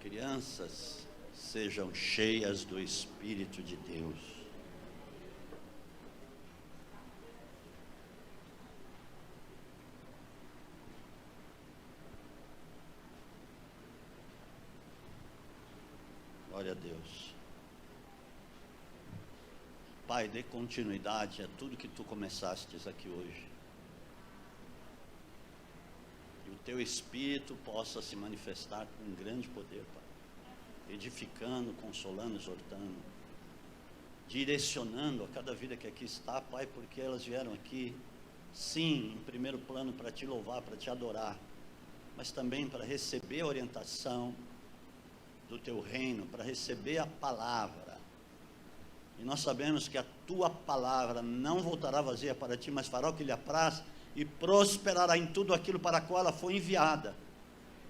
crianças sejam cheias do Espírito de Deus. Glória a Deus. Pai, dê continuidade a tudo que tu começastes aqui hoje. E o teu Espírito possa se manifestar com grande poder, Pai. Edificando, consolando, exortando, direcionando a cada vida que aqui está, Pai, porque elas vieram aqui, sim, em primeiro plano para te louvar, para te adorar, mas também para receber a orientação do teu reino, para receber a palavra. E nós sabemos que a tua palavra não voltará vazia para ti, mas fará o que lhe apraz e prosperará em tudo aquilo para qual ela foi enviada.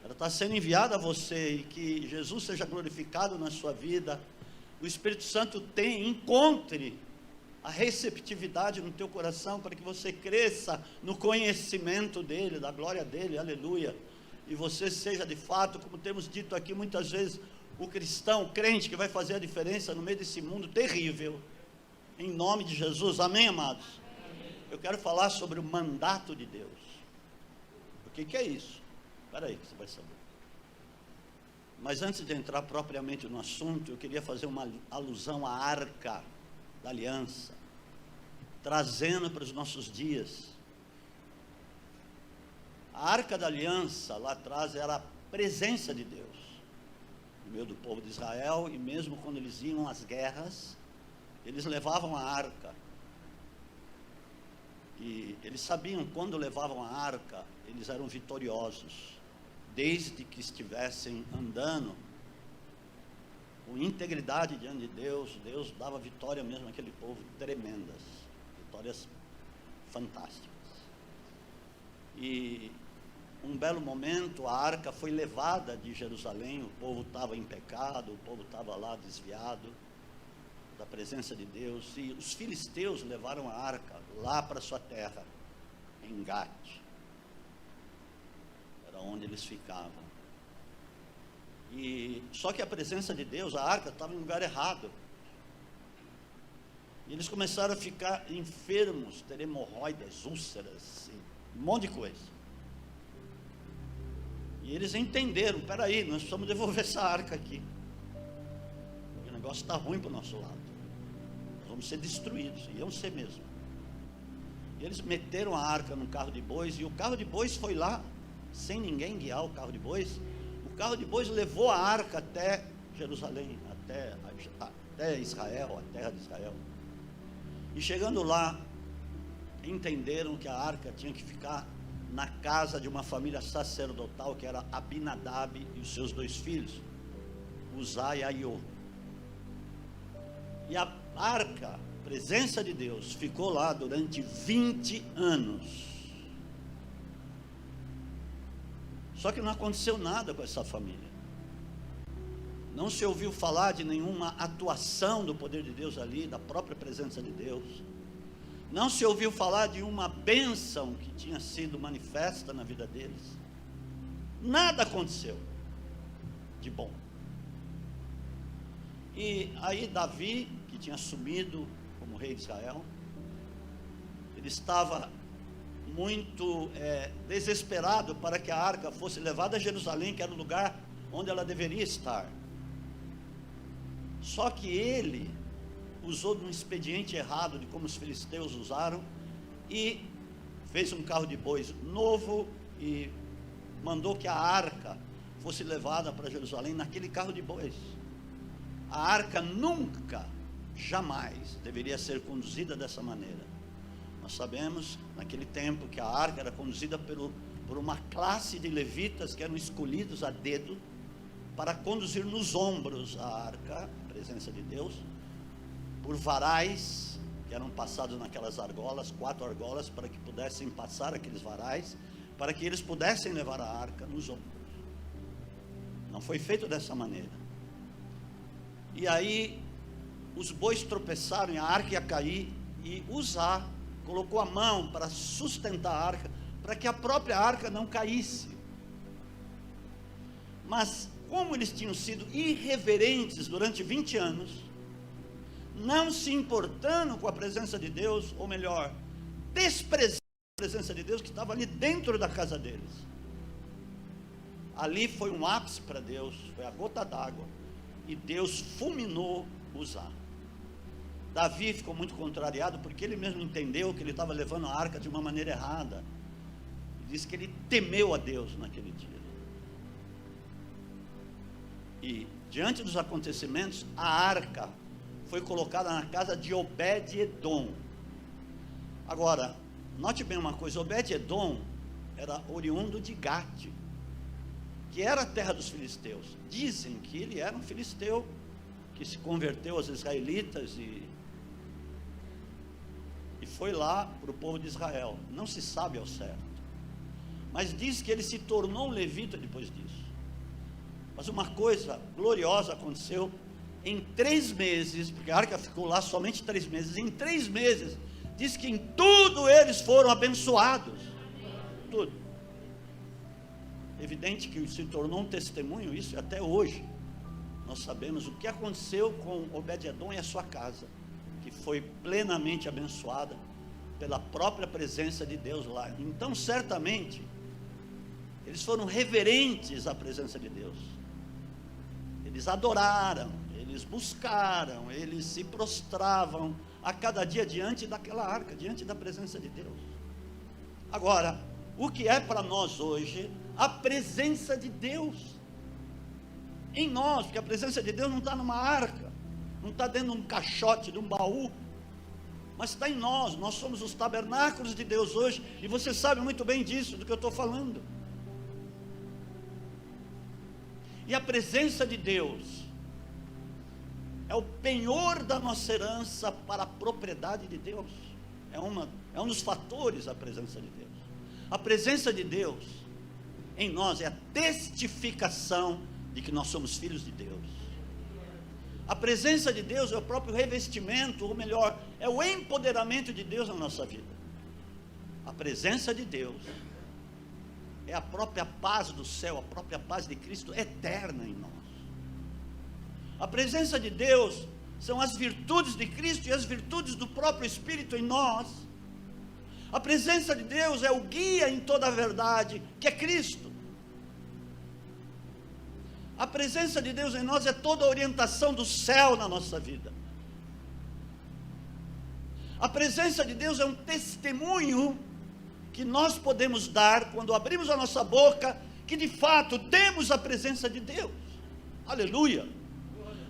Ela está sendo enviada a você, e que Jesus seja glorificado na sua vida. O Espírito Santo encontre a receptividade no teu coração, para que você cresça no conhecimento dele, da glória dele, aleluia. E você seja de fato, como temos dito aqui muitas vezes, o cristão, o crente que vai fazer a diferença no meio desse mundo terrível, em nome de Jesus, amém, amados? Amém. Eu quero falar sobre o mandato de Deus. O que é isso? Espera aí que você vai saber. Mas antes de entrar propriamente no assunto, eu queria fazer uma alusão à arca da aliança, trazendo para os nossos dias. A arca da aliança lá atrás era a presença de Deus no meio do povo de Israel, e mesmo quando eles iam às guerras, eles levavam a arca, e eles sabiam, quando levavam a arca, eles eram vitoriosos, desde que estivessem andando com integridade diante de Deus. Deus dava vitória mesmo àquele povo, tremendas, vitórias fantásticas. E um belo momento, a arca foi levada de Jerusalém, o povo estava em pecado, o povo estava lá desviado da presença de Deus, e os filisteus levaram a arca lá para sua terra, em Gat, era onde eles ficavam. E só que a presença de Deus, a arca estava em lugar errado, e eles começaram a ficar enfermos, ter hemorroidas, úlceras, um monte de coisa. E eles entenderam, peraí, nós precisamos devolver essa arca aqui, porque o negócio está ruim para o nosso lado, nós vamos ser destruídos, iam ser mesmo. E eles meteram a arca no carro de bois, e o carro de bois foi lá, sem ninguém guiar o carro de bois. O carro de bois levou a arca até Jerusalém, até Israel, a terra de Israel. E chegando lá, entenderam que a arca tinha que ficar na casa de uma família sacerdotal, que era Abinadab e os seus 2 filhos, Uzá e Aiô. E a arca, presença de Deus, ficou lá durante 20 anos. Só que não aconteceu nada com essa família. Não se ouviu falar de nenhuma atuação do poder de Deus ali, da própria presença de Deus. Não se ouviu falar de uma bênção que tinha sido manifesta na vida deles. Nada aconteceu de bom. E aí Davi, que tinha assumido como rei de Israel, ele estava muito desesperado para que a arca fosse levada a Jerusalém, que era o lugar onde ela deveria estar. Só que ele usou de um expediente errado, de como os filisteus usaram, e fez um carro de bois novo e mandou que a arca fosse levada para Jerusalém naquele carro de bois. A arca nunca, jamais deveria ser conduzida dessa maneira. Nós sabemos, naquele tempo, que a arca era conduzida por uma classe de levitas que eram escolhidos a dedo para conduzir nos ombros a arca, a presença de Deus, por varais que eram passados naquelas argolas, 4 argolas, para que pudessem passar aqueles varais, para que eles pudessem levar a arca nos ombros. Não foi feito dessa maneira. E aí os bois tropeçaram e a arca ia cair, e Uzá colocou a mão para sustentar a arca, para que a própria arca não caísse. Mas como eles tinham sido irreverentes durante 20 anos, não se importando com a presença de Deus, ou melhor, desprezando a presença de Deus que estava ali dentro da casa deles. Ali foi um ápice para Deus, foi a gota d'água, e Deus fulminou Uzá. Davi ficou muito contrariado, porque ele mesmo entendeu que ele estava levando a arca de uma maneira errada. Diz que ele temeu a Deus naquele dia. E diante dos acontecimentos, a arca foi colocada na casa de Obed-Edom. Agora, note bem uma coisa, Obed-Edom era oriundo de Gate, que era a terra dos filisteus. Dizem que ele era um filisteu, que se converteu aos israelitas e foi lá para o povo de Israel. Não se sabe ao certo, mas diz que ele se tornou um levita depois disso. Mas uma coisa gloriosa aconteceu em 3 meses, porque a arca ficou lá somente 3 meses. Em 3 meses, diz que em tudo eles foram abençoados. Tudo. Evidente que se tornou um testemunho isso, e até hoje nós sabemos o que aconteceu com Obed-Edom e a sua casa, que foi plenamente abençoada pela própria presença de Deus lá. Então, certamente, eles foram reverentes à presença de Deus. Eles adoraram, eles buscaram, eles se prostravam a cada dia diante daquela arca, diante da presença de Deus. Agora, o que é para nós hoje a presença de Deus em nós? Porque a presença de Deus não está numa arca, não está dentro de um caixote, de um baú, mas está em nós. Nós somos os tabernáculos de Deus hoje, e você sabe muito bem disso, do que eu estou falando. E a presença de Deus é o penhor da nossa herança para a propriedade de Deus. É um dos fatores da presença de Deus. A presença de Deus em nós é a testificação de que nós somos filhos de Deus. A presença de Deus é o próprio revestimento, ou melhor, é o empoderamento de Deus na nossa vida. A presença de Deus é a própria paz do céu, a própria paz de Cristo eterna em nós. A presença de Deus são as virtudes de Cristo e as virtudes do próprio Espírito em nós. A presença de Deus é o guia em toda a verdade, que é Cristo. A presença de Deus em nós é toda a orientação do céu na nossa vida. A presença de Deus é um testemunho que nós podemos dar quando abrimos a nossa boca, que de fato temos a presença de Deus. Aleluia!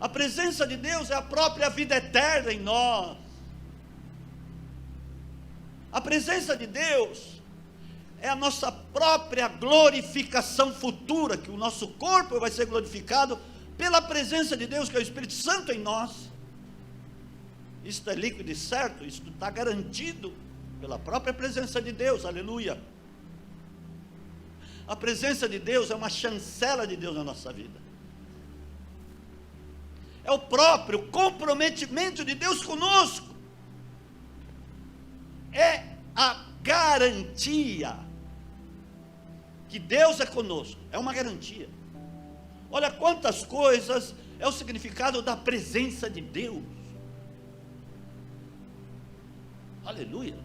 A presença de Deus é a própria vida eterna em nós. A presença de Deus é a nossa própria glorificação futura, que o nosso corpo vai ser glorificado pela presença de Deus, que é o Espírito Santo em nós. Isto é líquido e certo, isto está garantido pela própria presença de Deus, aleluia. A presença de Deus é uma chancela de Deus na nossa vida. É o próprio comprometimento de Deus conosco. É a garantia que Deus é conosco, é uma garantia. Olha quantas coisas é o significado da presença de Deus. Aleluia,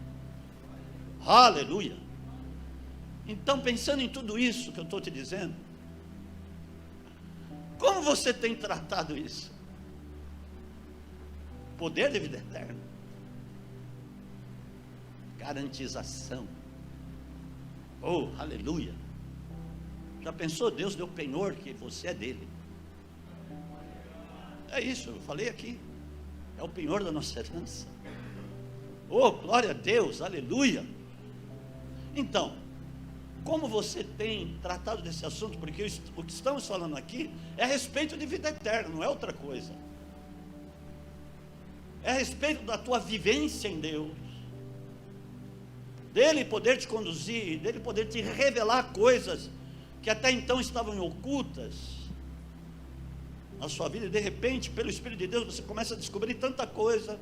aleluia. Então, pensando em tudo isso que eu estou te dizendo, como você tem tratado isso? Poder de vida eterna, garantização, oh, aleluia. Já pensou? Deus deu penhor, que você é dele. É isso, eu falei aqui, é o penhor da nossa herança. Oh, glória a Deus, aleluia. Então, como você tem tratado desse assunto? Porque o que estamos falando aqui é a respeito de vida eterna, não é outra coisa. É a respeito da tua vivência em Deus, dele poder te conduzir, dele poder te revelar coisas que até então estavam ocultas na sua vida, e de repente, pelo Espírito de Deus, você começa a descobrir tanta coisa,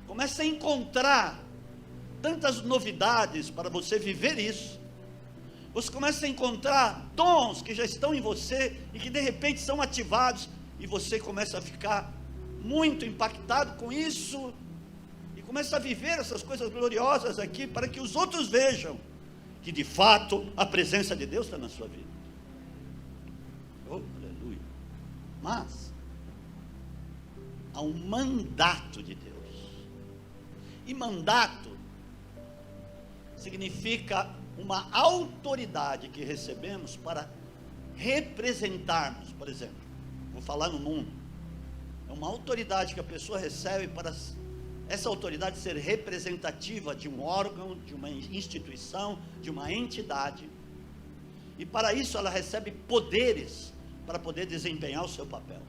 começa a encontrar tantas novidades para você viver isso. Você começa a encontrar dons que já estão em você e que de repente são ativados, e você começa a ficar muito impactado com isso, e começa a viver essas coisas gloriosas aqui, para que os outros vejam que de fato a presença de Deus está na sua vida. Oh, aleluia. Mas há um mandato de Deus, e mandato significa uma autoridade que recebemos para representarmos. Por exemplo, vou falar no mundo, é uma autoridade que a pessoa recebe para essa autoridade ser representativa de um órgão, de uma instituição, de uma entidade, e para isso ela recebe poderes para poder desempenhar o seu papel.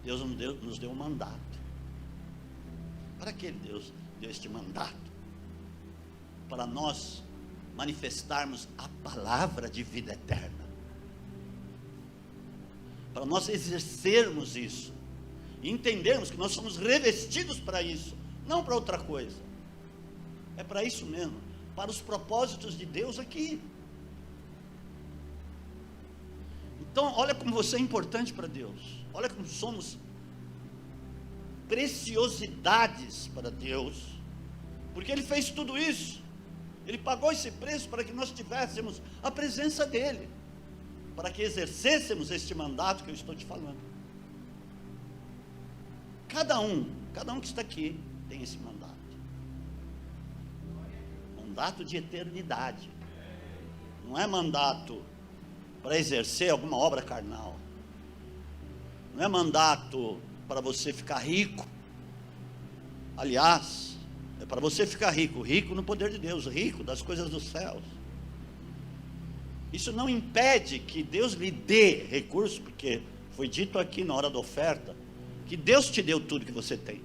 Deus nos deu um mandato. Para que Deus deu este mandato? Para nós manifestarmos a palavra de vida eterna, para nós exercermos isso, e entendermos que nós somos revestidos para isso, não para outra coisa. É para isso mesmo, para os propósitos de Deus aqui. Então, olha como você é importante para Deus, olha como somos preciosidades para Deus, porque Ele fez tudo isso, Ele pagou esse preço para que nós tivéssemos a presença dEle, para que exercêssemos este mandato que eu estou te falando. Cada um que está aqui tem esse mandato de eternidade, não é mandato para exercer alguma obra carnal, não é mandato para você ficar rico. Aliás, é para você ficar rico no poder de Deus, rico das coisas dos céus. Isso não impede que Deus lhe dê recursos, porque foi dito aqui na hora da oferta, que Deus te deu tudo que você tem,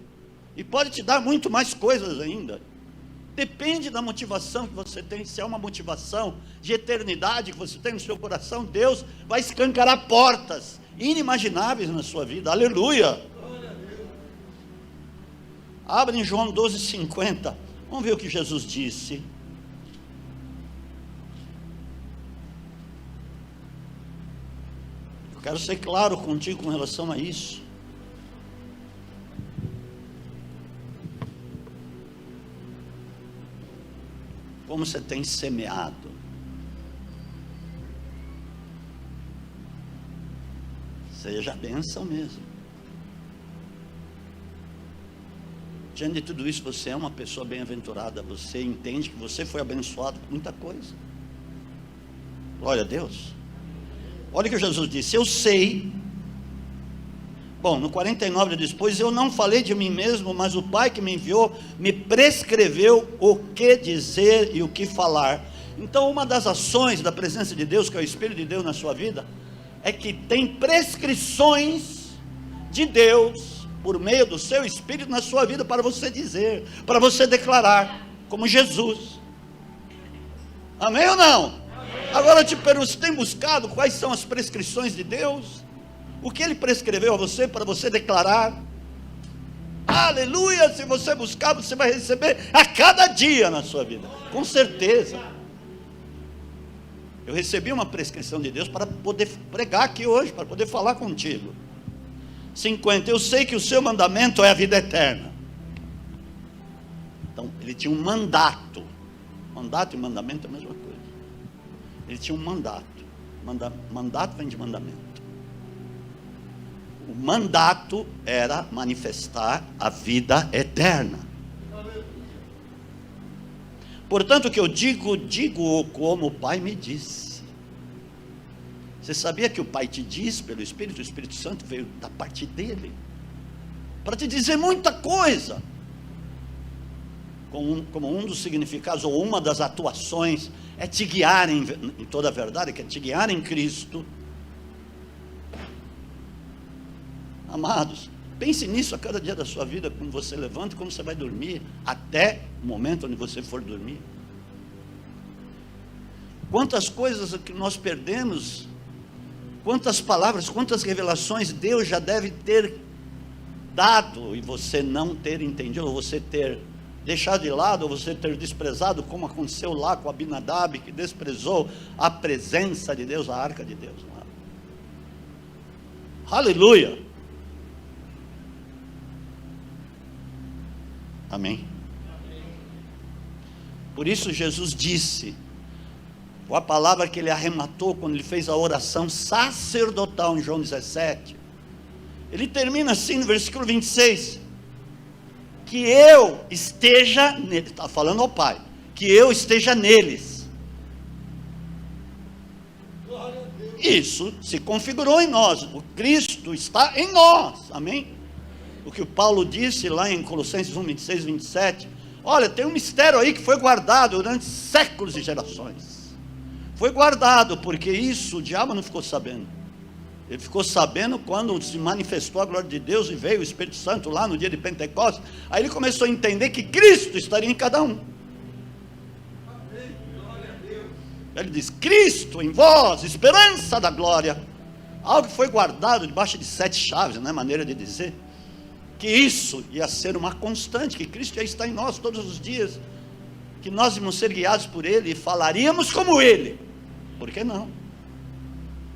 e pode te dar muito mais coisas ainda. Depende da motivação que você tem. Se é uma motivação de eternidade que você tem no seu coração, Deus vai escancarar portas inimagináveis na sua vida. Aleluia! Abre em João 12:50, vamos ver o que Jesus disse. Eu quero ser claro contigo com relação a isso. Como você tem semeado? Seja a bênção mesmo. Diante de tudo isso, você é uma pessoa bem-aventurada. Você entende que você foi abençoado com muita coisa. Glória a Deus. Olha o que Jesus disse: eu sei. Bom, no 49 ele diz: pois eu não falei de mim mesmo, mas o Pai que me enviou me prescreveu o que dizer e o que falar. Então, uma das ações da presença de Deus, que é o Espírito de Deus na sua vida, é que tem prescrições de Deus por meio do seu Espírito na sua vida, para você dizer, para você declarar, como Jesus. Amém ou não? Amém. Agora eu te pergunto, você tem buscado quais são as prescrições de Deus? O que Ele prescreveu a você para você declarar? Aleluia! Se você buscar, você vai receber a cada dia na sua vida, com certeza. Eu recebi uma prescrição de Deus para poder pregar aqui hoje, para poder falar contigo. 50, eu sei que o seu mandamento é a vida eterna. Então, ele tinha um mandato. Mandato e mandamento é a mesma coisa. Ele tinha um mandato. Mandato vem de mandamento. O mandato era manifestar a vida eterna. Portanto, o que eu digo como o Pai me disse. Você sabia que o Pai te diz pelo Espírito? O Espírito Santo veio da parte dele para te dizer muita coisa. Como um dos significados, ou uma das atuações, é te guiar em toda a verdade, que é te guiar em Cristo. Amados, pense nisso a cada dia da sua vida, quando você levanta e quando você vai dormir, até o momento onde você for dormir. Quantas coisas que nós perdemos, quantas palavras, quantas revelações Deus já deve ter dado, e você não ter entendido, ou você ter deixar de lado, ou você ter desprezado, como aconteceu lá com Abinadab, que desprezou a presença de Deus, a arca de Deus. Aleluia! Amém? Por isso Jesus disse, com a palavra que ele arrematou quando ele fez a oração sacerdotal em João 17, ele termina assim no versículo 26, que eu esteja nele, está falando ao Pai, que eu esteja neles. Isso se configurou em nós, o Cristo está em nós, amém? O que o Paulo disse lá em Colossenses 1, 26, 27, olha, tem um mistério aí que foi guardado durante séculos e gerações, foi guardado, porque isso o diabo não ficou sabendo, ele ficou sabendo quando se manifestou a glória de Deus e veio o Espírito Santo lá no dia de Pentecostes, aí ele começou a entender que Cristo estaria em cada um. Ele diz, Cristo em vós, esperança da glória, algo que foi guardado debaixo de 7 chaves, não é maneira de dizer, que isso ia ser uma constante, que Cristo ia estar em nós todos os dias, que nós íamos ser guiados por Ele, e falaríamos como Ele, por que não?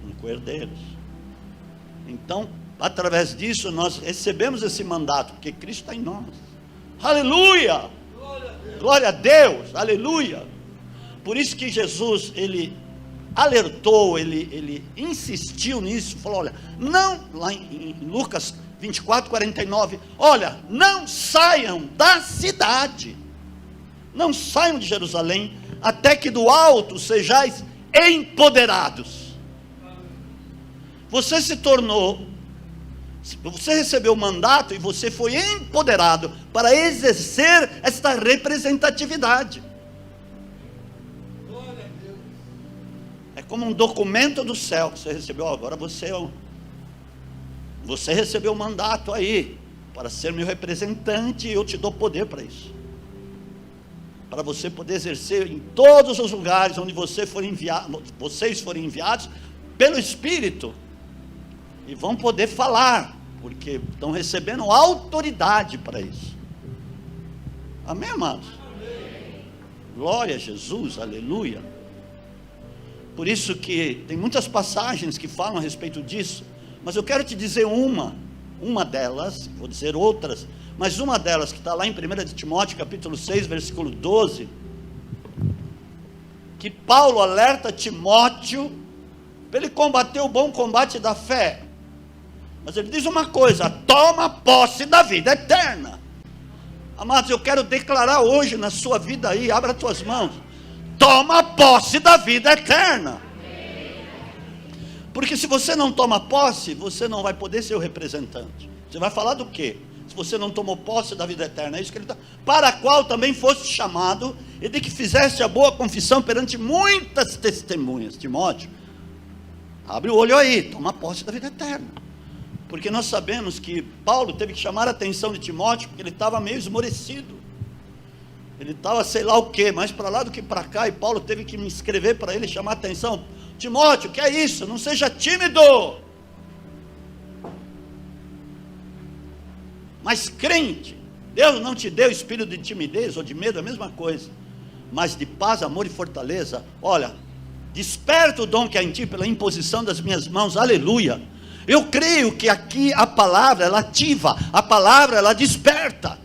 Como co-herdeiros. Então, através disso, nós recebemos esse mandato, porque Cristo está em nós, aleluia, glória a Deus, aleluia. Por isso que Jesus, ele alertou, ele insistiu nisso, falou, olha, não, lá em Lucas 24, 49, olha, não saiam da cidade, não saiam de Jerusalém, até que do alto sejais empoderados. Você se tornou, você recebeu o mandato e você foi empoderado para exercer esta representatividade. É como um documento do céu que você recebeu. Agora você recebeu o mandato aí para ser meu representante, e eu te dou poder para isso, para você poder exercer em todos os lugares onde vocês forem enviados pelo Espírito, e vão poder falar, porque estão recebendo autoridade para isso. Amém, amados? Amém. Glória a Jesus, aleluia. Por isso que tem muitas passagens que falam a respeito disso, mas eu quero te dizer uma delas, vou dizer outras, mas uma delas que está lá em 1 de Timóteo, capítulo 6, versículo 12, que Paulo alerta Timóteo, para ele combater o bom combate da fé, mas ele diz uma coisa, toma posse da vida eterna. Amados, eu quero declarar hoje na sua vida aí, abra as tuas mãos, toma posse da vida eterna, porque se você não toma posse, você não vai poder ser o representante. Você vai falar do quê? Se você não tomou posse da vida eterna, é isso que ele está, para a qual também foste chamado, e de que fizeste a boa confissão perante muitas testemunhas. Timóteo, abre o olho aí, toma posse da vida eterna, porque nós sabemos que Paulo teve que chamar a atenção de Timóteo, porque ele estava meio esmorecido, ele estava sei lá o que, mais para lá do que para cá, e Paulo teve que me escrever para ele, chamar a atenção, Timóteo, que é isso? Não seja tímido, mas crente. Deus não te deu espírito de timidez ou de medo, é a mesma coisa, mas de paz, amor e fortaleza. Olha, desperta o dom que há em ti pela imposição das minhas mãos, aleluia. Eu creio que aqui a palavra ela ativa, a palavra ela desperta.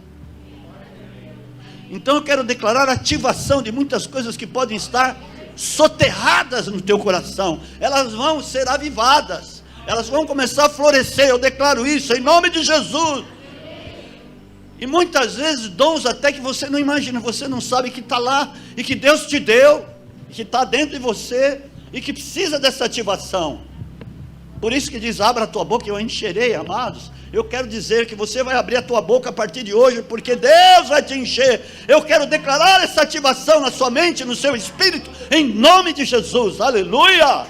Então eu quero declarar a ativação de muitas coisas que podem estar soterradas no teu coração, elas vão ser avivadas, elas vão começar a florescer, eu declaro isso em nome de Jesus. E muitas vezes dons até que você não imagina, você não sabe que está lá, e que Deus te deu, que está dentro de você, e que precisa dessa ativação. Por isso que diz, abra a tua boca e eu encherei, amados. Eu quero dizer que você vai abrir a tua boca a partir de hoje, porque Deus vai te encher. Eu quero declarar essa ativação na sua mente, no seu espírito, em nome de Jesus, aleluia.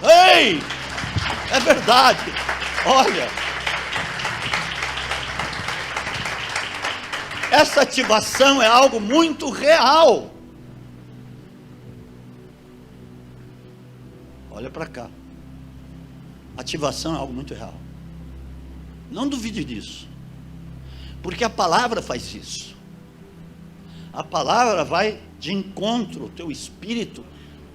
Ei, é verdade, olha, essa ativação é algo muito real. Olha para cá, ativação é algo muito real. Não duvide disso, porque a palavra faz isso. A palavra vai de encontro ao teu espírito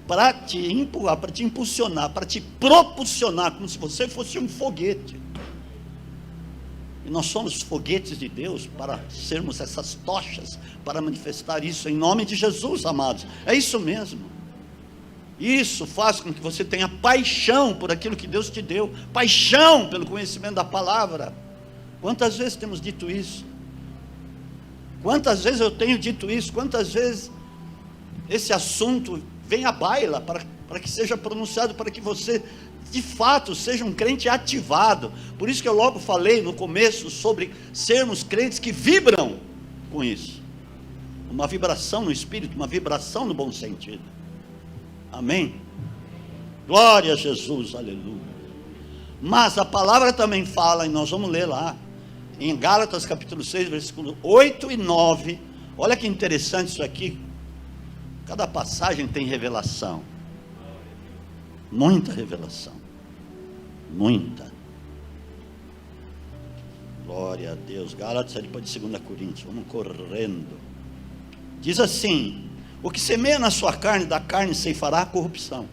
para te empurrar, para te impulsionar, para te propulsionar, como se você fosse um foguete. E nós somos foguetes de Deus para sermos essas tochas, para manifestar isso em nome de Jesus, amados. É isso mesmo. Isso faz com que você tenha paixão por aquilo que Deus te deu, paixão pelo conhecimento da palavra. Quantas vezes temos dito isso? Quantas vezes eu tenho dito isso? Quantas vezes esse assunto vem à baila para que seja pronunciado, para que você de fato seja um crente ativado? Por isso que eu logo falei no começo sobre sermos crentes que vibram com isso, uma vibração no espírito, uma vibração no bom sentido. Amém? Glória a Jesus, aleluia. Mas a palavra também fala, e nós vamos ler lá em Gálatas capítulo 6, versículos 8 e 9, olha que interessante isso aqui. Cada passagem tem revelação, muita revelação, muita. Glória a Deus. Gálatas é depois de 2 Coríntios, vamos correndo. Diz assim: o que semeia na sua carne, da carne ceifará a corrupção.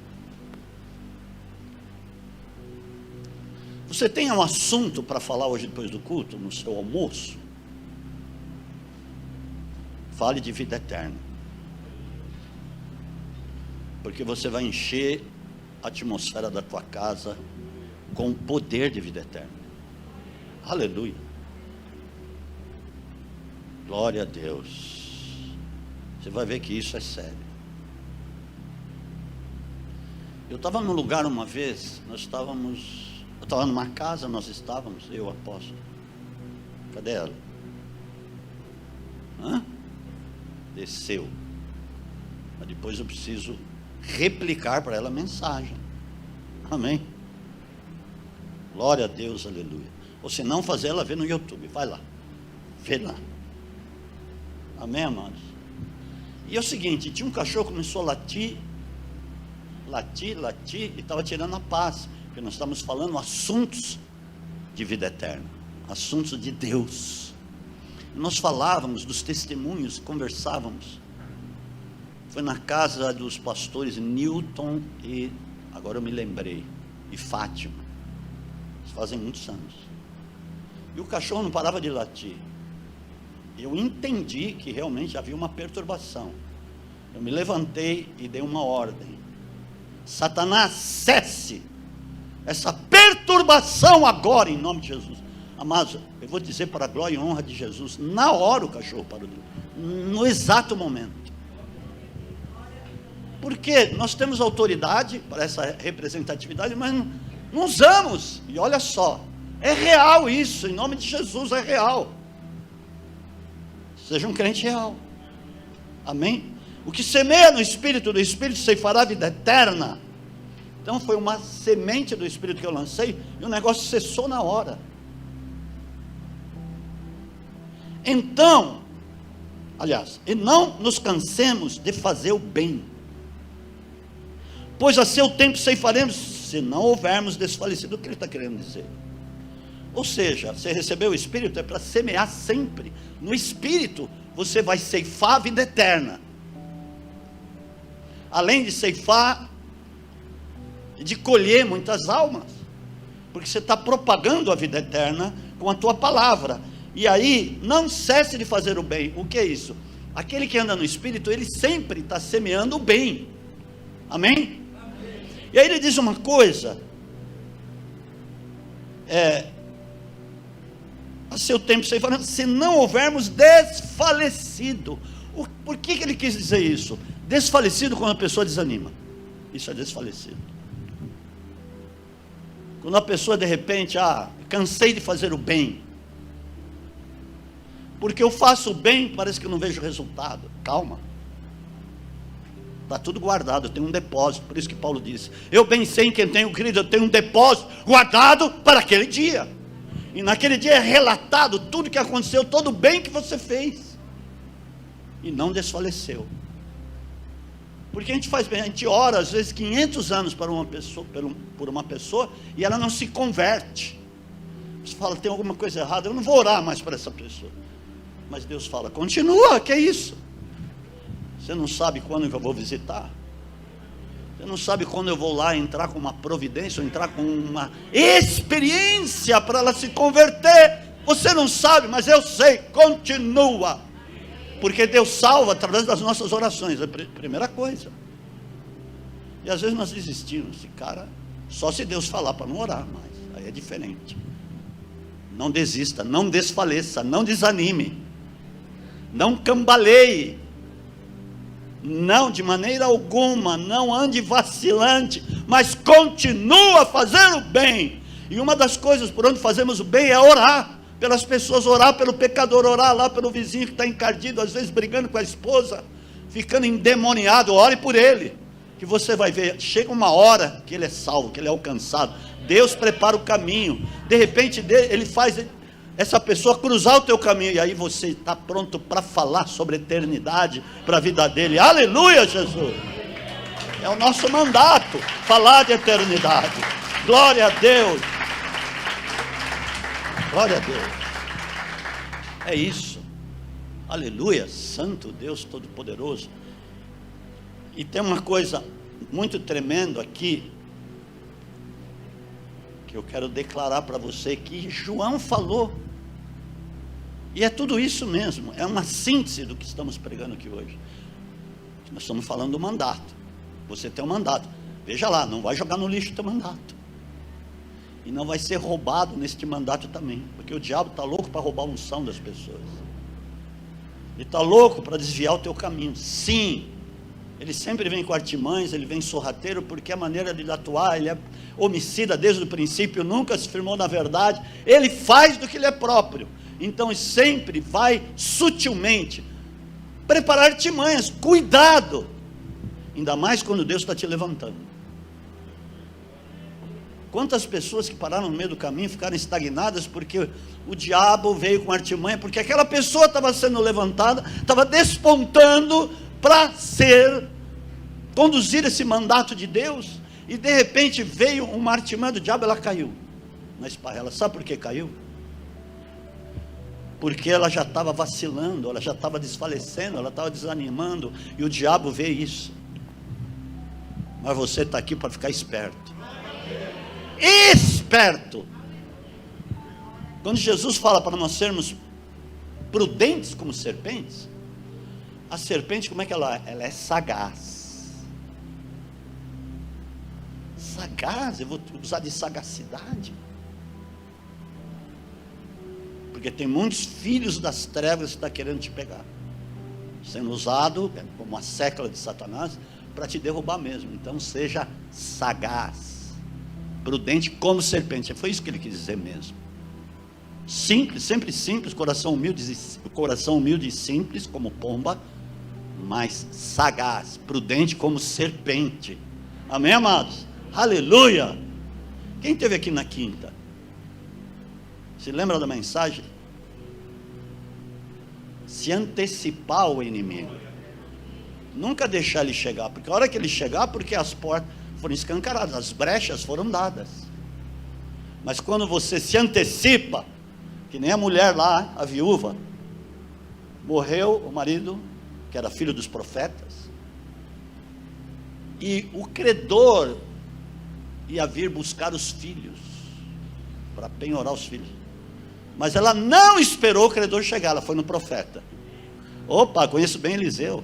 Você tem um assunto para falar hoje depois do culto, no seu almoço? Fale de vida eterna, porque você vai encher a atmosfera da tua casa com o poder de vida eterna. Aleluia. Glória a Deus. Você vai ver que isso é sério. Eu estava num lugar uma vez, eu estava numa casa, eu, apóstolo. Cadê ela? Desceu. Mas depois eu preciso replicar para ela a mensagem. Amém? Glória a Deus, aleluia. Ou se não, fazer ela ver no YouTube. Vai lá, vê lá. Amém, amados? E é o seguinte, tinha um cachorro que começou a latir, e estava tirando a paz, porque nós estamos falando assuntos de vida eterna, assuntos de Deus. E nós falávamos dos testemunhos, conversávamos. Foi na casa dos pastores Newton e, agora eu me lembrei, e Fátima. Isso fazem muitos anos. E o cachorro não parava de latir. Eu entendi que realmente havia uma perturbação. Eu me levantei e dei uma ordem: Satanás, cesse essa perturbação agora, em nome de Jesus. Amados, eu vou dizer para a glória e honra de Jesus, na hora o cachorro parou, no exato momento. Porque nós temos autoridade para essa representatividade, mas não usamos. E olha só, é real isso, em nome de Jesus, é real. Seja um crente real. Amém? O que semeia no Espírito, do Espírito ceifará a vida eterna. Então foi uma semente do Espírito que eu lancei, e o negócio cessou na hora. Então, aliás, e não nos cansemos de fazer o bem, pois a seu tempo ceifaremos, se não houvermos desfalecido. O que ele está querendo dizer? Ou seja, você recebeu o Espírito, é para semear sempre. No Espírito, você vai ceifar a vida eterna. Além de ceifar, de colher muitas almas, porque você está propagando a vida eterna com a tua palavra. E aí, não cesse de fazer o bem. O que é isso? Aquele que anda no Espírito, ele sempre está semeando o bem. Amém? Amém. E aí ele diz uma coisa, a seu tempo ceifaremos, se não houvermos desfalecido. Por que ele quis dizer isso? Desfalecido, quando a pessoa desanima, isso é desfalecido. Quando a pessoa de repente, cansei de fazer o bem, porque eu faço o bem, parece que eu não vejo resultado. Calma, está tudo guardado, eu tenho um depósito. Por isso que Paulo disse: eu bem sei em quem tenho crido, eu tenho um depósito guardado para aquele dia. E naquele dia é relatado tudo que aconteceu, todo o bem que você fez, e não desfaleceu. Porque a gente faz bem, a gente ora às vezes 500 anos para uma pessoa, por uma pessoa, e ela não se converte. Você fala: tem alguma coisa errada, eu não vou orar mais para essa pessoa. Mas Deus fala: continua, que é isso? Você não sabe quando que eu vou visitar? Você não sabe quando eu vou lá entrar com uma providência, ou entrar com uma experiência para ela se converter? Você não sabe, mas eu sei. Continua, porque Deus salva através das nossas orações, é a primeira coisa. E às vezes nós desistimos. Esse cara, só se Deus falar para não orar mais, aí é diferente. Não desista, não desfaleça, não desanime, não cambaleie, não, de maneira alguma, não ande vacilante, mas continua a fazer o bem. E uma das coisas por onde fazemos o bem é orar pelas pessoas, orar pelo pecador, orar lá pelo vizinho que está encardido, às vezes brigando com a esposa, ficando endemoniado. Ore por ele, que você vai ver, chega uma hora que ele é salvo, que ele é alcançado. Deus prepara o caminho, de repente ele faz essa pessoa cruzar o teu caminho, e aí você está pronto para falar sobre a eternidade para a vida dele. Aleluia, Jesus! É o nosso mandato, falar de eternidade. Glória a Deus! Glória a Deus! É isso. Aleluia, Santo Deus Todo-Poderoso. E tem uma coisa muito tremenda aqui, que eu quero declarar para você, que João falou, e é tudo isso mesmo, é uma síntese do que estamos pregando aqui hoje. Nós estamos falando do mandato. Você tem um mandato, veja lá, não vai jogar no lixo o teu mandato, e não vai ser roubado neste mandato também, porque o diabo está louco para roubar a unção das pessoas, ele está louco para desviar o teu caminho. Sim, ele sempre vem com artimanhas, ele vem sorrateiro, porque a maneira de atuar, ele é homicida desde o princípio, nunca se firmou na verdade, ele faz do que lhe é próprio, então ele sempre vai sutilmente preparar artimanhas. Cuidado, ainda mais quando Deus está te levantando. Quantas pessoas que pararam no meio do caminho, ficaram estagnadas, porque o diabo veio com artimanha, porque aquela pessoa estava sendo levantada, estava despontando para conduzir esse mandato de Deus, e de repente veio uma artimanha do diabo, ela caiu na esparrela. Sabe por que caiu? Porque ela já estava vacilando, ela já estava desfalecendo, ela estava desanimando, e o diabo vê isso. Mas você está aqui para ficar esperto. Esperto. Quando Jesus fala para nós sermos prudentes como serpentes, a serpente, como é que ela é? Ela é sagaz. Sagaz, eu vou usar de sagacidade, porque tem muitos filhos das trevas que estão querendo te pegar, sendo usado como uma sécula de Satanás para te derrubar mesmo. Então seja sagaz, prudente como serpente. Foi isso que ele quis dizer mesmo. Simples, sempre simples, coração humilde e simples como pomba, mas sagaz, prudente como serpente. Amém, amados? Aleluia! Quem esteve aqui na quinta? Se lembra da mensagem? Se antecipar ao inimigo, nunca deixar ele chegar, porque a hora que ele chegar, porque as portas foram escancaradas, as brechas foram dadas. Mas quando você se antecipa, que nem a mulher lá, a viúva, morreu o marido, que era filho dos profetas, e o credor ia vir buscar os filhos, para penhorar os filhos, mas ela não esperou o credor chegar, ela foi no profeta. Opa, conheço bem Eliseu,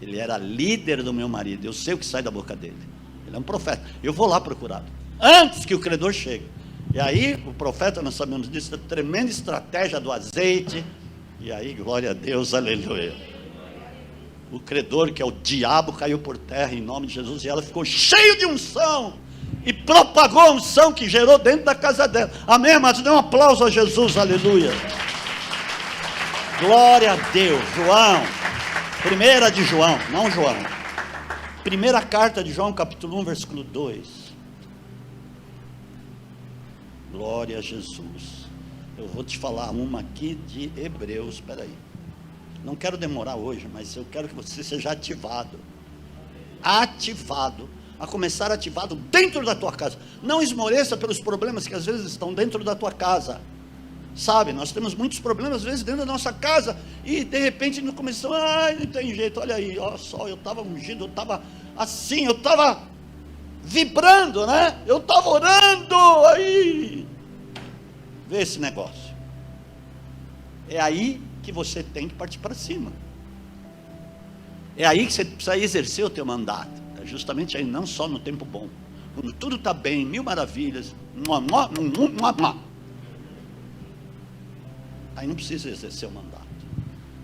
ele era líder do meu marido, eu sei o que sai da boca dele, ele é um profeta, eu vou lá procurá-lo, antes que o credor chegue. E aí o profeta, nós sabemos disso, a tremenda estratégia do azeite, e aí glória a Deus, aleluia, o credor, que é o diabo, caiu por terra em nome de Jesus, e ela ficou cheia de unção, e propagou a unção que gerou dentro da casa dela. Amém, amados? Dê um aplauso a Jesus, aleluia, glória a Deus. João, primeira de João, não João, primeira carta de João, capítulo 1, versículo 2, glória a Jesus. Eu vou te falar uma aqui de Hebreus, espera aí, não quero demorar hoje, mas eu quero que você seja ativado, a começar ativado dentro da tua casa. Não esmoreça pelos problemas que às vezes estão dentro da tua casa, Sabe, nós temos muitos problemas às vezes dentro da nossa casa, e de repente não começamos, não tem jeito, olha aí, olha só, eu estava ungido, eu estava assim, eu estava vibrando, né? Eu estava orando, aí, vê esse negócio. É aí que você tem que partir para cima. É aí que você precisa exercer o teu mandato. É justamente aí, não só no tempo bom. Quando tudo está bem, mil maravilhas, aí não precisa exercer o mandato.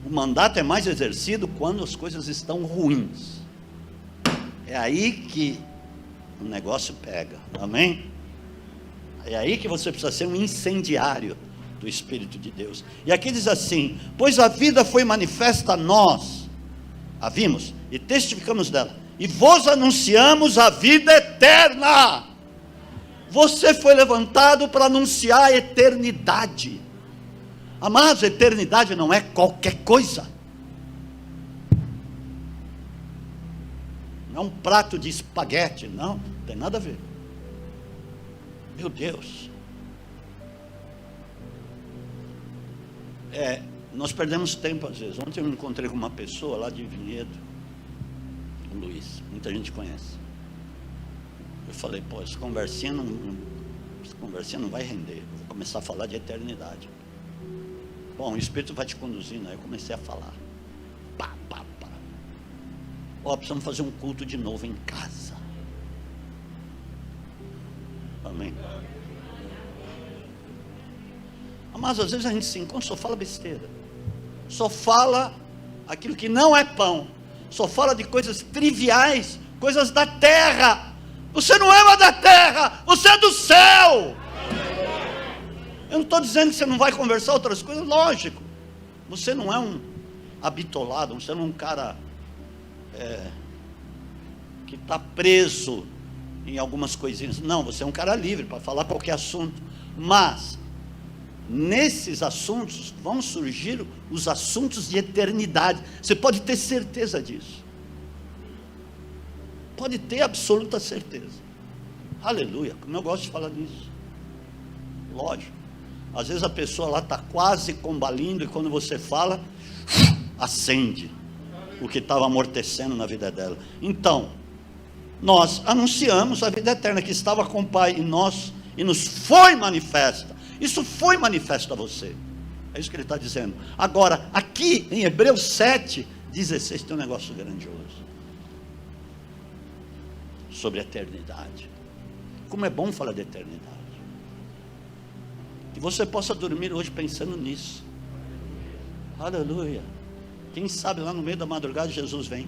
O mandato é mais exercido quando as coisas estão ruins. É aí que o negócio pega. Amém? É aí que você precisa ser um incendiário do Espírito de Deus. E aqui diz assim: pois a vida foi manifesta a nós, a vimos e testificamos dela, e vos anunciamos a vida eterna. Você foi levantado para anunciar a eternidade. Amados, eternidade não é qualquer coisa. Não é um prato de espaguete, não tem nada a ver. Meu Deus. Nós perdemos tempo às vezes. Ontem eu me encontrei com uma pessoa lá de Vinhedo, o Luiz, muita gente conhece. Eu falei, pô, essa conversinha não vai render. Eu vou começar a falar de eternidade. Bom, o Espírito vai te conduzindo. Aí eu comecei a falar. Precisamos fazer um culto de novo em casa. Amém. Mas às vezes a gente se encontra, só fala besteira, só fala aquilo que não é pão, só fala de coisas triviais, coisas da terra. Você não é mais da terra, você é do céu. Eu não estou dizendo que você não vai conversar outras coisas, lógico. Você não é um habitolado, você não é um cara que está preso em algumas coisinhas. Não, você é um cara livre para falar qualquer assunto. Mas nesses assuntos vão surgir os assuntos de eternidade. Você pode ter certeza disso. Pode ter absoluta certeza. Aleluia, como eu gosto de falar nisso. Lógico. Às vezes a pessoa lá está quase combalindo, e quando você fala, acende o que estava amortecendo na vida dela. Então, nós anunciamos a vida eterna que estava com o Pai em nós, e nos foi manifesta. Isso foi manifesto a você. É isso que ele está dizendo. Agora, aqui em Hebreus 7:16 tem um negócio grandioso sobre a eternidade. Como é bom falar de eternidade. Que você possa dormir hoje pensando nisso. Aleluia. Quem sabe lá no meio da madrugada Jesus vem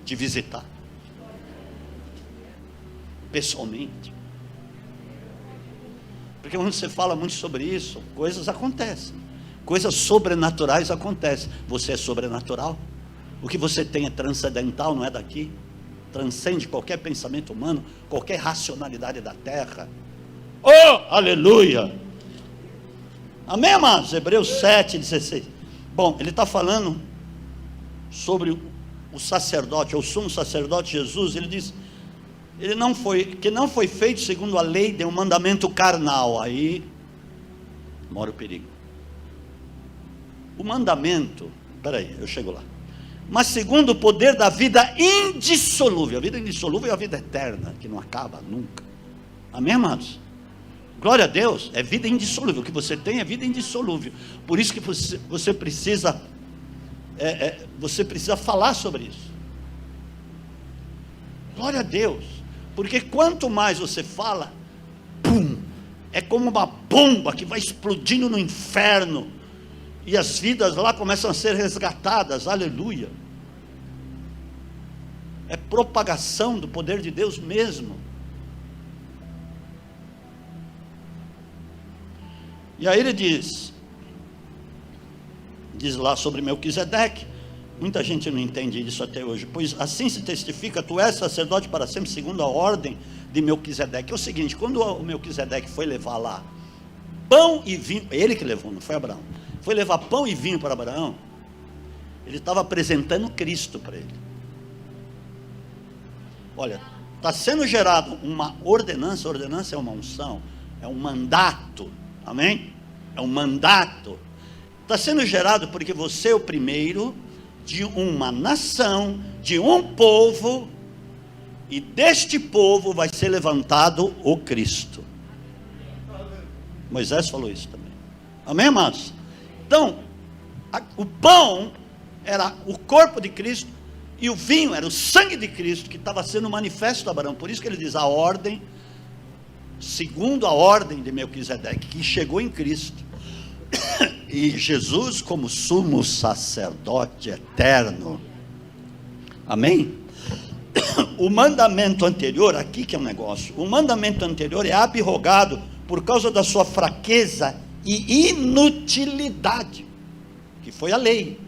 te visitar pessoalmente. Porque quando você fala muito sobre isso, coisas acontecem, coisas sobrenaturais acontecem. Você é sobrenatural. O que você tem é transcendental, não é daqui. Transcende qualquer pensamento humano, qualquer racionalidade da terra. Oh, aleluia. Amém, amados? Hebreus 7:16. Bom, ele está falando sobre o sacerdote, o sumo sacerdote Jesus. Ele diz, que não foi feito segundo a lei de um mandamento carnal. Aí mora o perigo. O mandamento, peraí, eu chego lá. Mas segundo o poder da vida indissolúvel. A vida indissolúvel é a vida eterna, que não acaba nunca. Amém, amados? Glória a Deus, é vida indissolúvel. O que você tem é vida indissolúvel. Por isso que você precisa falar sobre isso. Glória a Deus. Porque quanto mais você fala, pum, é como uma bomba que vai explodindo no inferno, e as vidas lá começam a ser resgatadas. Aleluia. É propagação do poder de Deus mesmo. E aí ele diz lá sobre Melquisedeque. Muita gente não entende isso até hoje. Pois assim se testifica, tu és sacerdote para sempre, segundo a ordem de Melquisedeque. É o seguinte, quando o Melquisedeque foi levar lá pão e vinho, ele que levou, não foi Abraão, foi levar pão e vinho para Abraão, ele estava apresentando Cristo para ele. Olha, está sendo gerado uma ordenança. Ordenança é uma unção, é um mandato Amém? É um mandato. Está sendo gerado porque você é o primeiro de uma nação, de um povo, e deste povo vai ser levantado o Cristo. Moisés falou isso também. Amém, amados? Então, o pão era o corpo de Cristo, e o vinho era o sangue de Cristo, que estava sendo manifesto a Abraão. Por isso que ele diz, a ordem, segundo a ordem de Melquisedeque, que chegou em Cristo, e Jesus como sumo sacerdote eterno. Amém? O mandamento anterior, aqui que é um negócio, o mandamento anterior é abrogado por causa da sua fraqueza e inutilidade, que foi a lei.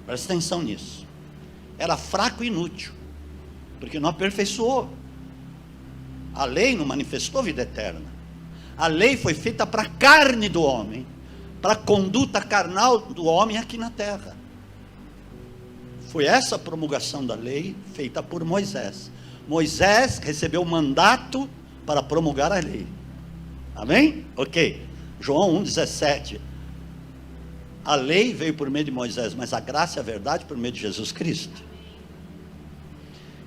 Presta atenção nisso. Era fraco e inútil, porque não aperfeiçoou. A lei não manifestou vida eterna. A lei foi feita para a carne do homem, para a conduta carnal do homem aqui na terra. Foi essa a promulgação da lei feita por Moisés. Moisés recebeu o mandato para promulgar a lei. Amém? Ok. João 1,17. A lei veio por meio de Moisés, mas a graça e a verdade por meio de Jesus Cristo.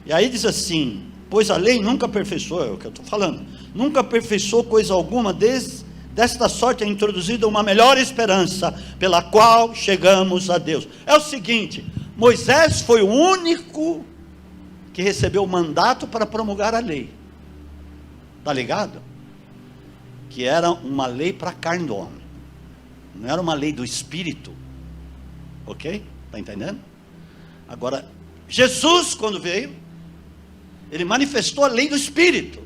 E aí diz assim, pois a lei nunca aperfeiçoou, é o que eu estou falando, nunca aperfeiçoou coisa alguma, desta sorte é introduzida uma melhor esperança, pela qual chegamos a Deus. É o seguinte, Moisés foi o único que recebeu o mandato para promulgar a lei. Está ligado? Que era uma lei para a carne do homem. Não era uma lei do Espírito. Ok? Está entendendo? Agora, Jesus quando veio, ele manifestou a lei do Espírito.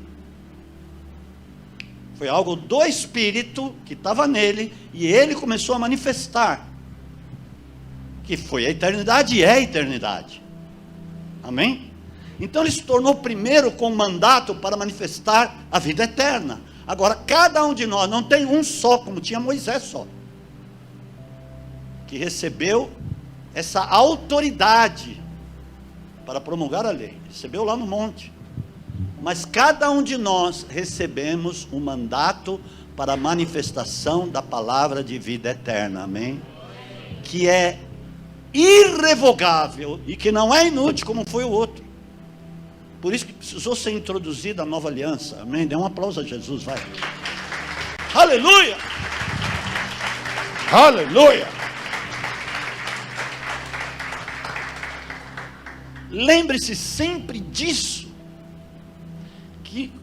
Foi algo do Espírito que estava nele, e ele começou a manifestar. Que foi a eternidade e é a eternidade. Amém? Então ele se tornou primeiro com o mandato para manifestar a vida eterna. Agora, cada um de nós não tem um só, como tinha Moisés só, que recebeu essa autoridade para promulgar a lei. Recebeu lá no monte. Mas cada um de nós recebemos um mandato para a manifestação da palavra de vida eterna. Amém? Que é irrevogável e que não é inútil como foi o outro. Por isso que precisou ser introduzida a nova aliança. Amém? Dê um aplauso a Jesus, vai. Aleluia! Aleluia! Lembre-se sempre disso, que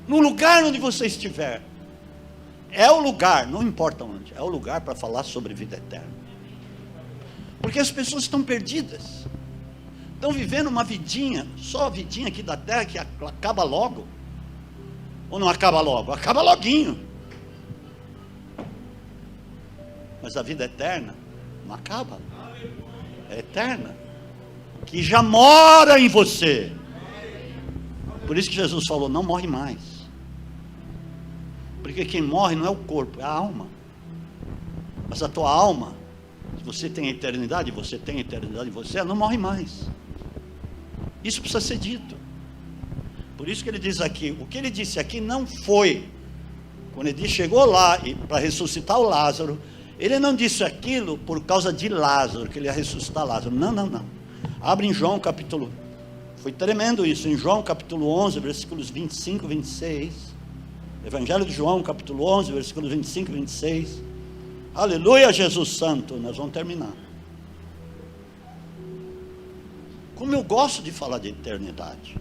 no lugar onde você estiver, é o lugar, não importa onde, é o lugar para falar sobre vida eterna. Porque as pessoas estão perdidas, estão vivendo uma vidinha, só a vidinha aqui da terra que acaba logo, ou não acaba logo? Acaba loguinho. Mas a vida eterna não acaba, é eterna, que já mora em você. Por isso que Jesus falou, não morre mais. Porque quem morre não é o corpo, é a alma. Mas a tua alma, se você tem a eternidade, você tem a eternidade em você, ela não morre mais. Isso precisa ser dito. Por isso que ele diz aqui, o que ele disse aqui não foi, quando ele chegou lá para ressuscitar o Lázaro, ele não disse aquilo por causa de Lázaro, que ele ia ressuscitar Lázaro. Não, não, não. Abre em João capítulo, foi tremendo isso, em João capítulo 11, versículos 25 e 26, Evangelho de João capítulo 11, versículos 25 e 26, aleluia, Jesus Santo, nós vamos terminar. Como eu gosto de falar de eternidade.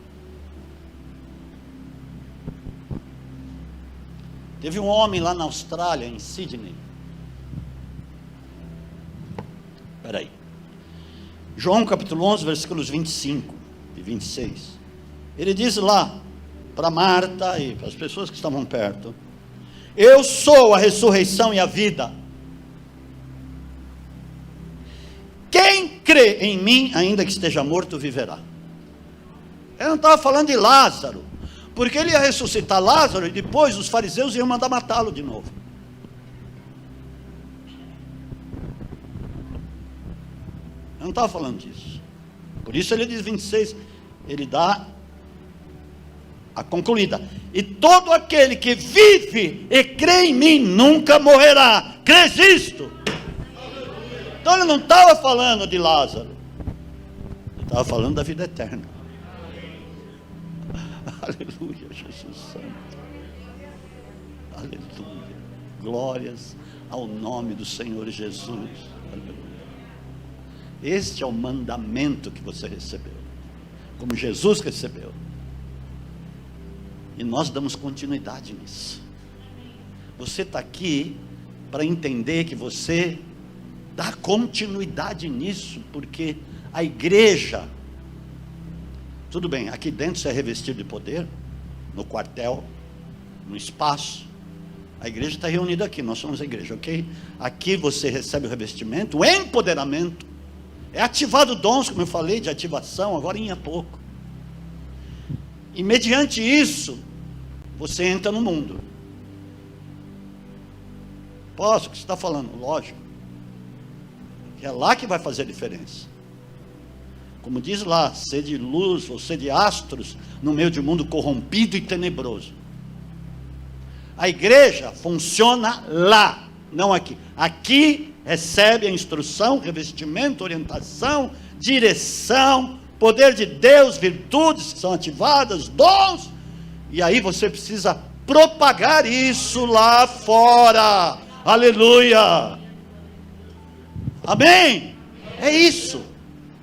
Teve um homem lá na Austrália, em Sydney, espera aí, João capítulo 11, versículos 25 e 26. Ele diz lá, para Marta e para as pessoas que estavam perto, eu sou a ressurreição e a vida. Quem crê em mim, ainda que esteja morto, viverá. Ele não estava falando de Lázaro, porque ele ia ressuscitar Lázaro e depois os fariseus iam mandar matá-lo de novo. Eu não estava falando disso. Por isso ele diz 26, ele dá a concluída. E todo aquele que vive e crê em mim nunca morrerá. Crês isto? Então ele não estava falando de Lázaro, ele estava falando da vida eterna. Aleluia, Jesus Santo. Aleluia. Glórias ao nome do Senhor Jesus. Aleluia. Este é o mandamento que você recebeu, como Jesus recebeu. E nós damos continuidade nisso. Você está aqui para entender que você dá continuidade nisso, porque a igreja, tudo bem, aqui dentro você é revestido de poder, no quartel, no espaço. A igreja está reunida aqui, nós somos a igreja, ok? Aqui você recebe o revestimento, o empoderamento. É ativado dons, como eu falei, de ativação, agora em pouco. E mediante isso, você entra no mundo. Posso, o que você está falando? Lógico. É lá que vai fazer a diferença. Como diz lá, ser de luz ou ser de astros no meio de um mundo corrompido e tenebroso. A igreja funciona lá, não aqui. Aqui recebe a instrução, revestimento, orientação, direção, poder de Deus, virtudes que são ativadas, dons, e aí você precisa propagar isso lá fora. Aleluia! Amém? É isso.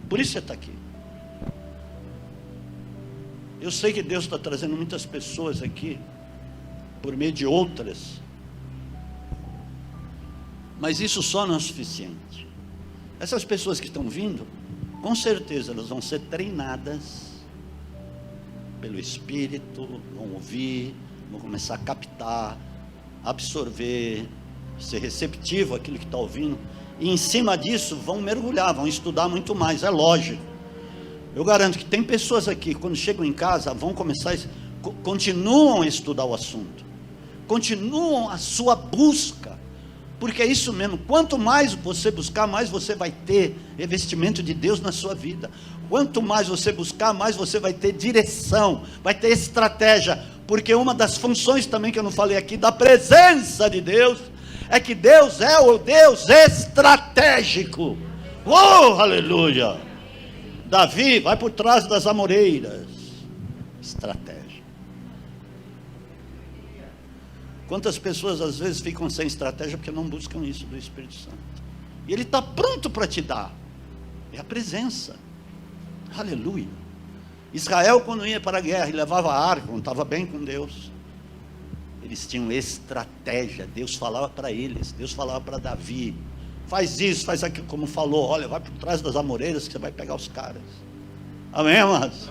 Por isso você está aqui. Eu sei que Deus está trazendo muitas pessoas aqui, por meio de outras, mas isso só não é suficiente. Essas pessoas que estão vindo, com certeza elas vão ser treinadas pelo Espírito, vão ouvir, vão começar a captar, absorver, ser receptivo àquilo que está ouvindo, e em cima disso vão mergulhar, vão estudar muito mais, é lógico. Eu garanto que tem pessoas aqui, quando chegam em casa, vão começar, continuam a estudar o assunto, continuam a sua busca, porque é isso mesmo, quanto mais você buscar, mais você vai ter revestimento de Deus na sua vida. Quanto mais você buscar, mais você vai ter direção, vai ter estratégia, porque uma das funções também que eu não falei aqui, da presença de Deus, é que Deus é o Deus estratégico. Oh, aleluia! Davi vai por trás das amoreiras. Estratégia. Quantas pessoas às vezes ficam sem estratégia porque não buscam isso do Espírito Santo? E Ele está pronto para te dar. É a presença. Aleluia. Israel, quando ia para a guerra e levava a arca, quando estava bem com Deus, eles tinham estratégia. Deus falava para eles, Deus falava para Davi: faz isso, faz aquilo, como falou, olha, vai por trás das amoreiras que você vai pegar os caras. Amém, amados?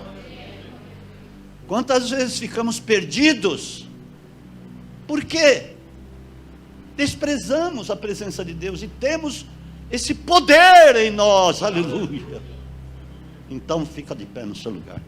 Quantas vezes ficamos perdidos? Por quê? Desprezamos a presença de Deus e temos esse poder em nós, aleluia. Então fica de pé no seu lugar.